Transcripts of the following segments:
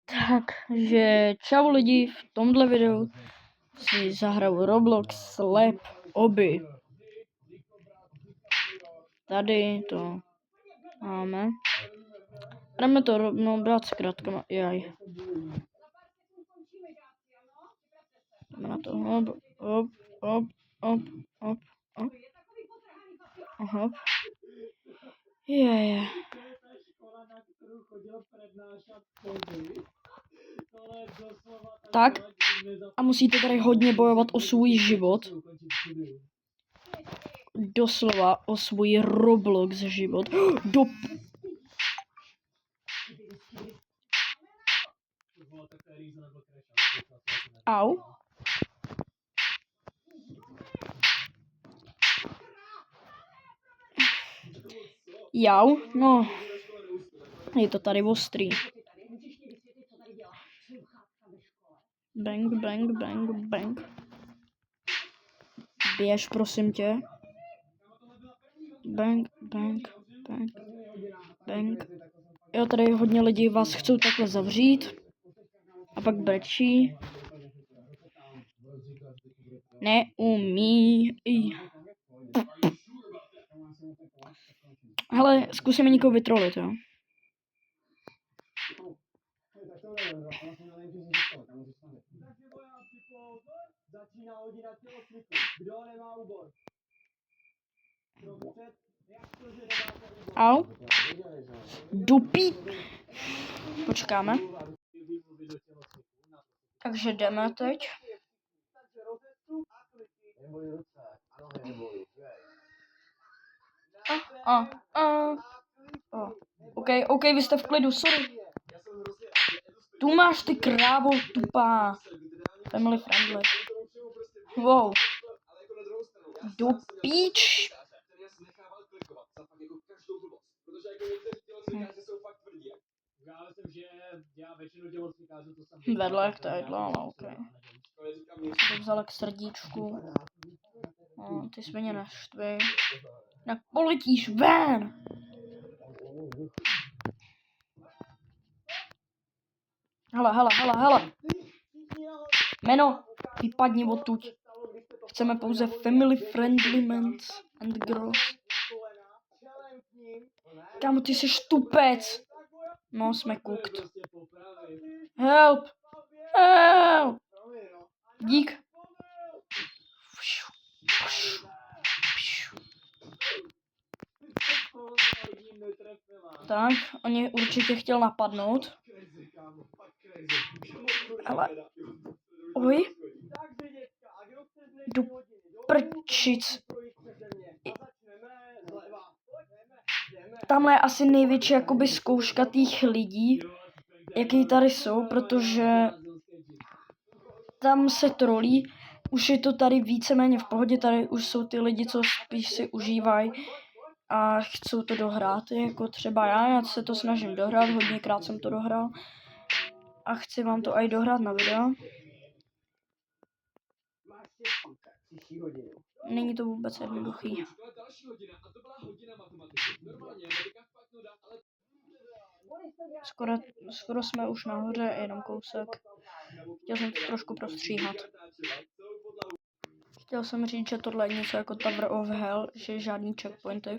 Takže čau lidi, v tomhle videu si zahraju Roblox Lab Obby. Tady to máme. Jdeme to rovnou brát s kratkama, jaj. Jdeme na to, hop, hop, hop, hop, hop, hop. Hop. Je. Tak, a musíte tady hodně bojovat o svůj život. Doslova o svůj Roblox život. Au. Jau, no. Je to tady ostrý. Bang, bang, bang, bang. Běž, prosím tě. Bang, bang, bang, bang. Jo, tady hodně lidí vás chcou takhle zavřít. A pak brečí. Neumí. Hele, zkusíme někoho vytrolit, jo. Au. Dupí. Počkáme. Takže jdeme teď. OK, vy jste v klidu, sorry. Tu máš ty krávo tupá. Family friendly. Wow. Do píč. Vedle jak tadyhle, ale OK. Jsi to vzal k srdíčku. No, ty jsi mě naštvi. Tak poletíš ven! Hele. Jméno, vypadni odtud. Chceme pouze family friendly men and girls. Kámo, ty jsi tupec. No, jsme cooked. Help! Dík. Tak, oni určitě chtěl napadnout. Ale... Oj. Do prčic. Tamhle je asi největší jakoby zkouška těch lidí, jaký tady jsou, protože tam se trolí. Už je to tady víceméně v pohodě, tady už jsou ty lidi, co spíš si užívají a chcou to dohrát, jako třeba já se to snažím dohrát, hodněkrát jsem to dohrál a chci vám to i dohrát na video. Není to vůbec jednoduchý. Skoro jsme už nahoře, jenom kousek. Chtěl jsem to trošku prostříhat. Chtěl jsem říct, že tohle je něco jako Tower of Hell, že žádný checkpointy.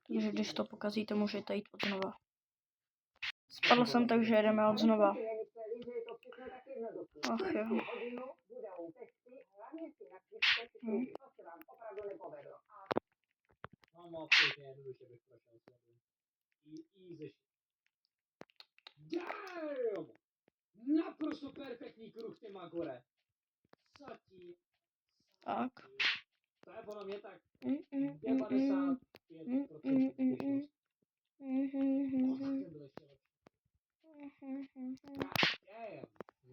Takže když to pokazíte, můžete jít od znova. Spadl jsem, takže jedeme od znova. Ach jo. Damn! Naprosto perfektní kruh těma gore. Tak. To je podle mě tak 95%.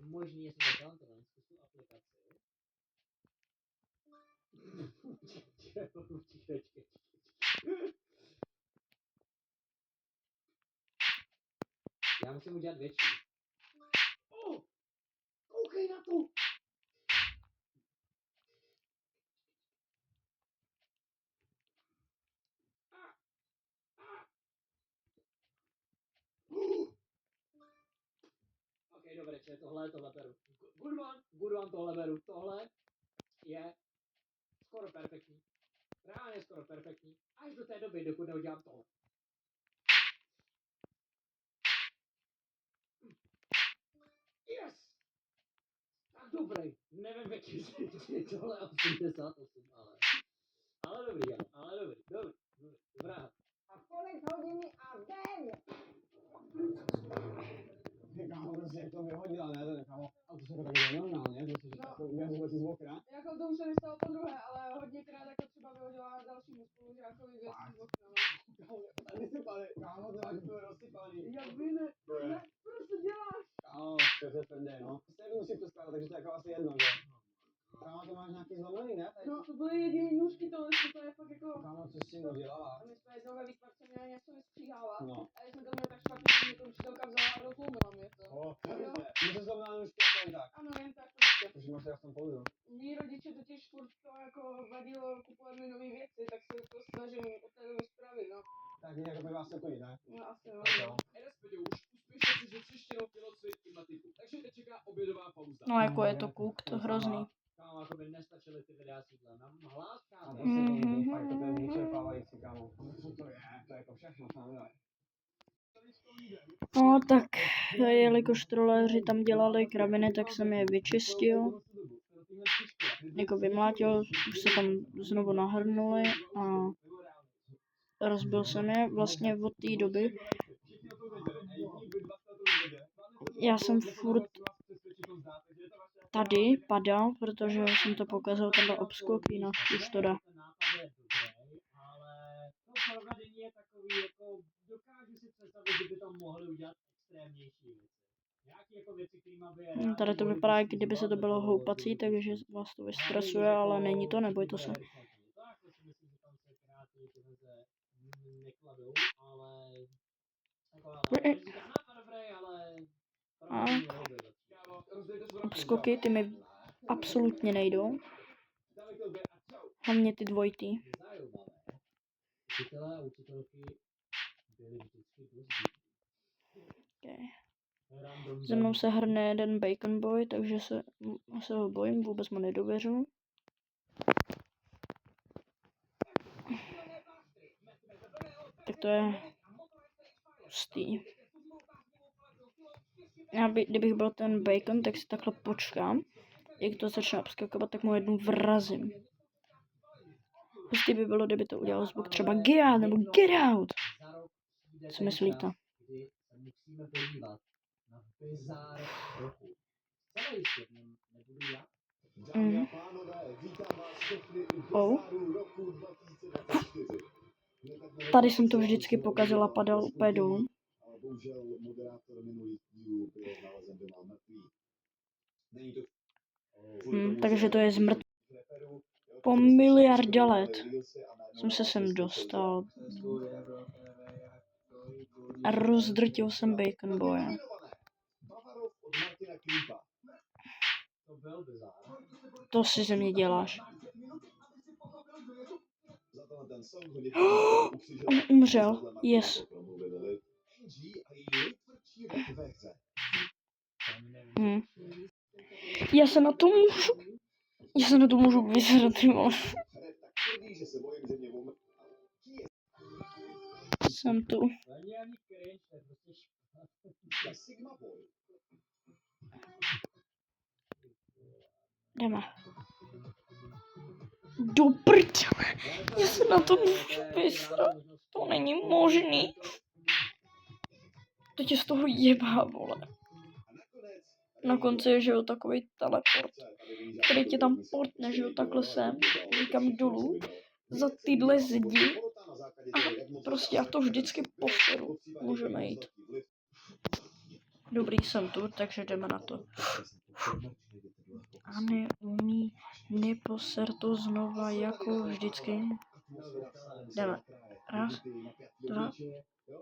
Možný, jestli to talentovaný, zkusil aplikaci. Já musím udělat větší. Koukej na to! dobré, če, tohle beru. Good one, tohle beru. Tohle je skoro perfektní. Reálně skoro perfektní. Až do té doby, dokud neudělám tohle. Yes! Tak dobrý. Nevím, jaký je tohle 88, ale dobrý, dobrý. Dobrá. A kolik hodiny a den? Kámo, prostě to vyhodila, ne? To kámo, a to se to taky normálně, že jsi jako uvěřil vůbec z okna. Jako to už se mi stalo po druhé, ale hodněkrát jako třeba vyhodila dalšímu spolužákovi věci z okna. Kámo, vysypali, kámo, to máš to rozsypaný. Jak vy ne, proč to děláš? Kámo, to je tvrdé, no. Stejně musí to skládat, takže to je jako asi jedno, že? Kámo, to máš nějaký zlomený, ne? Tady... No, to byly jediný nůžky, to je fakt jako... Kámo, co jsi tím udělala? A my jsme jednou ve výtvarce měli něco vystříhávat. No. A já jsem to měl tak špatně, že mě to učitelka vzala a rozlomila mě to. Může zlomila nůžky jen tak. Ano, jen tak prostě. Takže máš já v tom poudu. Mí rodiče totiž furt to jako vadilo, kupujeme nové věci, tak se to snažím od té doby spravit, no. Tak jako by vás neplní, ne? No asi no. RSPD už úspěšně přežil třeštěnou tělocvik i matiku, takže teď čeká obědová pauza. No jako je to kuk, to hrozný. Kámo, jako by nestačily ty videa s jídlem. Nám hlas, A kámo. prostě to je fakt, to je vyčerpávající, kámo. Co to je? To je jako všechno, co nám dělají. No tak, jelikož troléři tam dělali kraviny, tak jsem je vyčistil. Jako vymlátil, už se tam znovu nahrnuli a rozbil jsem je vlastně od té doby. Já jsem furt tady padal, protože jsem to pokazal tenhle obskok, jinak už to dá. Ten nápad je dobrý, ale to provedení je takový, jako dokážu si představit, že by tam mohli udělat extrémnější věci. Nějaké jako věci, kterými by... No, tady to vypadá, jak kdyby se to bylo houpací, takže vás to vystresuje, ale není to, nebojte se. To jako si myslím, že tam se Piráti tyhle nekladou, ale... Jako, ale nápad dobrý, ale... A obskoky, ty mi absolutně nejdou. Hlavně ty dvojitý. Zajímavé. Učitelé a učitelky byli vždycky dost Okay. random. Ze mnou se hrne jeden Bacon Boy, takže se ho bojím, vůbec mu nedověřu. Tak to je hustý. Kdybych byl ten Bacon, tak si takhle počkám. Jak to začne obskakovat, tak mu jednu vrazím. Hustý by bylo, kdyby to udělal zvuk třeba get out nebo get out. Co myslíte? Kdy se musíme podívat na bizár roku. Celý svět nebudu já. Dámy a pánové, vítám vás všechny u Oh. Bizáru roku 2024. Tady jsem to vždycky pokazila, padal úplně dolů. Ale bohužel moderátor minulých dílů byl nalezen doma mrtvý. Není to... Takže to je zmrt. Po miliardě let jsem se sem dostal. A rozdrtil jsem Bacon Boye. Bavarov od Martina Klípa. To byl bizár. To si ze mě děláš. Za to ten song ho On umřel. Yes. Já se na to můžu vysrat, ty vole. Jsem tu. Není ani cringe, to je prostě špatný. Sigma Boy. Jdeme. Do prdele. Já se na to můžu vysrat. To není možný. To tě z toho jebá, vole. Na konci je, že jo, takový teleport, který tě tam portne, že jo, takhle sem, říkám dolů, za tyhle zdi a prostě já to vždycky poseru. Můžeme jít. Dobrý, jsem tu, takže jdeme na to. A neumí, neposer to znova jako vždycky. Jdeme. Raz, dva,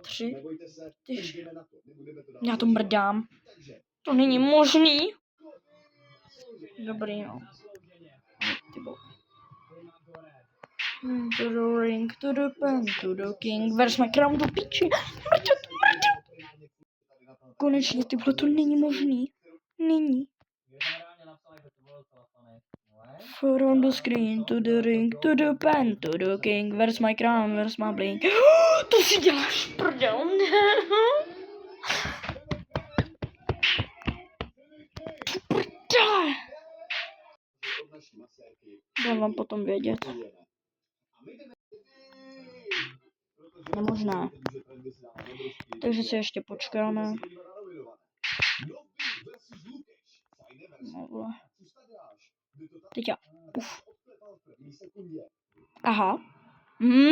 tři, čtyři. Já to mrdám. To není možný. Dobrý, no. To the ring, to the pen, to the king. Where's my crown, do piči. Mrďo. Konečně, tyhle, to není možný. Nyní. Generálně napsal, jak by to bylo telefony. From the screen to the ring, to the pen, to the king. Where's my crown, where's my blink? To si děláš prdel. Prdele. Od naší masérky Dám vám potom vědět. pojeme. A my jdeme... Nemožná. Takže si ještě počkáme. No, vole. Teď já. Uf. Aha.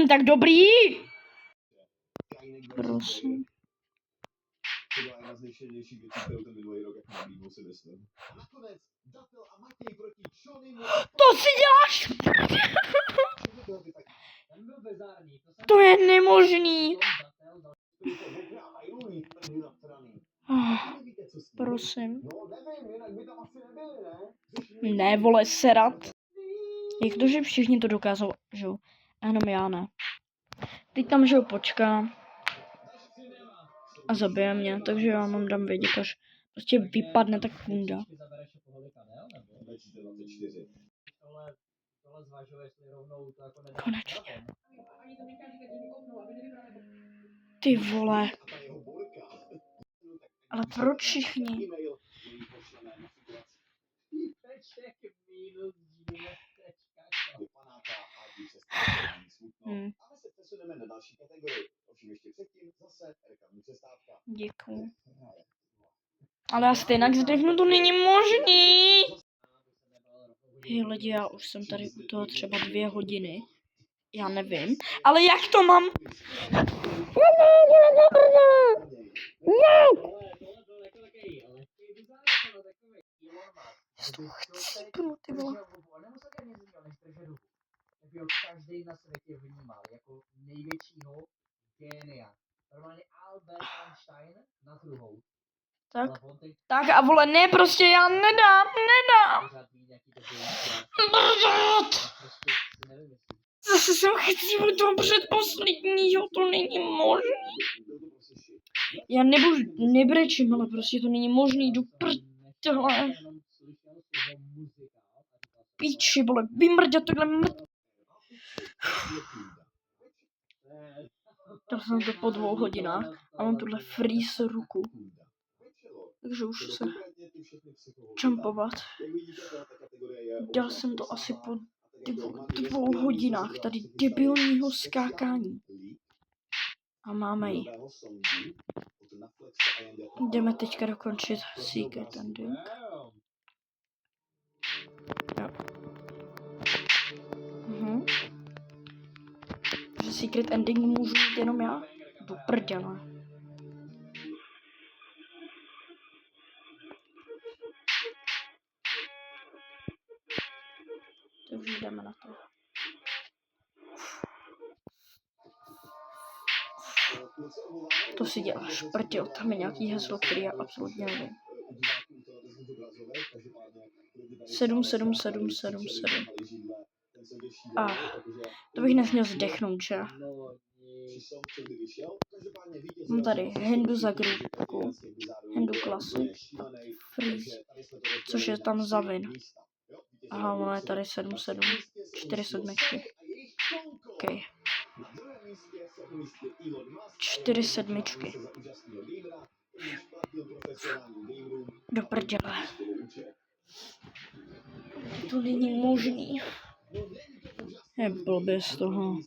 Tak dobrý. Prosím. To byla jedna z nejšilnějších věcí, kterou ten minulý rok jako nabídnul, si myslím. A nakonec Datel a Matěj proti Johnnymu. To si děláš. Ten byl bezárný. To je nemožný. Prosím. No nevím, jinak by tam asi nebyli, ne? Ne, vole, serat. Jak to, že všichni to dokážou, že jo? A jenom já ne. Teď tam, že jo, počkám. A zabije mě, takže já mám dám vědět, až prostě vypadne ta kunda. Tohle zvažuje, jestli rovnou to jako nedá. Konečně. Ani to nechá říkat, že obnovu, aby nevybrali. Ty vole. Ale proč všichni? Teček minus Ale se přesuneme na další kategorii. Ovšem ještě předtím zase reklamní přestávka. Děkuju. Ale já stejně zdechnu, to není možný. Hej lidi, já už jsem tady u toho třeba 2 hodiny. Já nevím. Ale jak to mám? Z toho chcípnu, ty vole. Jak ho každý na světě vnímal jako největšího génia. Normálně Albert Einstein na druhou. Tak. Tak a vole, ne, prostě já nedám. Zase jsem chtěl toho předposledního, to není možný. Já nebrečím, ale prostě to není možný, jdu prdele. Píči, vole, vymrdět tohle Dal jsem to po 2 hodinách a mám tuhle freeze ruku. Takže už se jumpovat. Dělal jsem to asi po 2 hodinách tady debilního skákání. A máme ji. Jdeme teďka dokončit Secret Ending. Jo. Že Secret Ending můžu mít jenom já? Do prdele. Takže jdeme na to. To si děláš, prděl, tam je nějaký heslo, který já absolutně nevím. 77777. A to bych nesměl zdechnout, že? Mám tady Hindu za grupku, Hindu Classic, Freeze, což je tam Zavin. Aha, ono je tady 7-7, 4 sedmičky. OK. 4 sedmičky. Do prdele. To není možný. Je blbě z toho.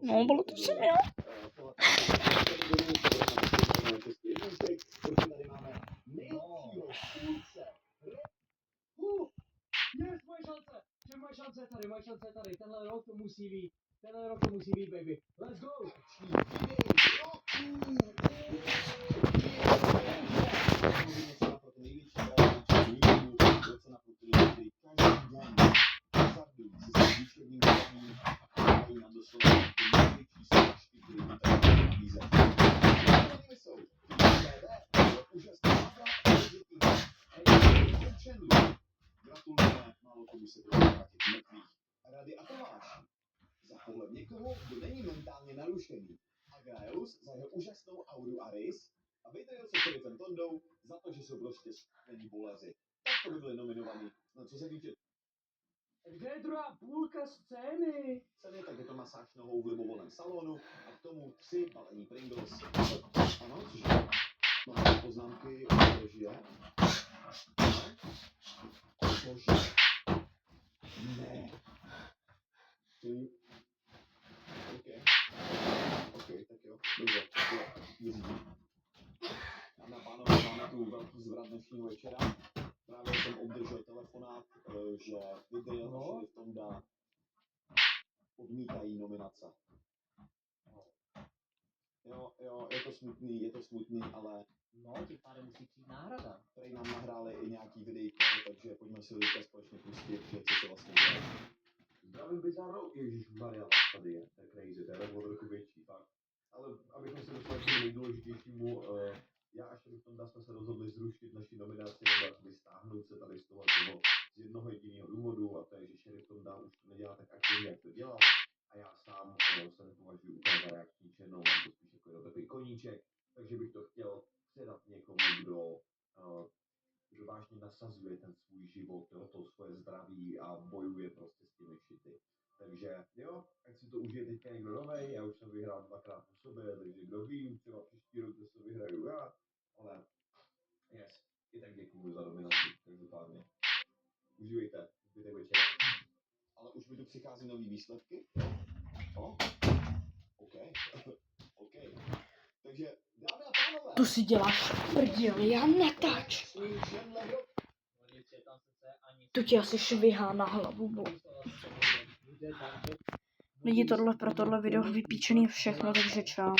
No, bylo to jsem já. Moje šance je tady, tenhle rok to musí být, baby. Let's go! by se to vrátit mrtvých. Rady a Tomáš. Za pohled někoho, kdo není mentálně narušený. A Graelus za jeho úžasnou auru a rys. A Betrayal se Sheriffem Tondou za to, že jsou prostě není bolezy. Tak to by byli nominovaní. No co se týče Kde je druhá půlka scény? ceny, tak je to masáž nohou v libovolném salonu a k tomu 3 balení Pringles. Ano, cože? Máme poznámky, že? Ne? Cože? Ne. OK. OK, tak jo. Dobře, tak jo. Vyřídím. Dámy a pánové, máme tu velký zvrat dnešního večera. Právě jsem obdržel telefonát, že Betrayal a Sheriff Tonda odmítají nominace. Jo, je to smutný, ale No, tím pádem musí přijít náhrada. tady nám nahráli i nějaký videjko, takže pojďme si ho teďka společně pustit, že co se vlastně děje. Zdravím Bizarro, ježišmarja, tady je, to je crazy, to je ledvo trochu větší, fakt. Ale abychom se dostali k tomu nejdůležitějšímu, já a Sheriff Tonda jsme se rozhodli zrušit naši nominaci, nebo jakoby stáhnout se tady z toho z jednoho jediného důvodu, a to je, že Sheriff Tonda už to nedělá tak aktivně, jak to dělal. A já sám se nepovažuji úplně za reakční černou, mám to spíš jako takový koníček, takže bych to chtěl předat někomu, kdo vážně nasazuje ten svůj život, to svoje zdraví a bojuje prostě s těmi šity. Takže jo, ať si to užije teďka někdo novej, já už jsem vyhrál 2krát po sobě, takže kdo ví, třeba příští rok to vyhraju já, ale yes, i tak děkuju za dominaci, každopádně. Užívejte, zbytek večera. Ale už mi tu přichází nový výsledky. OK. OK. Takže, dámy a pánové. Tu si děláš prdel, já natáč. Tu ti asi švihá na hlavu, bo. Lidi, tohle pro tohle video vypíčený všechno, takže čau.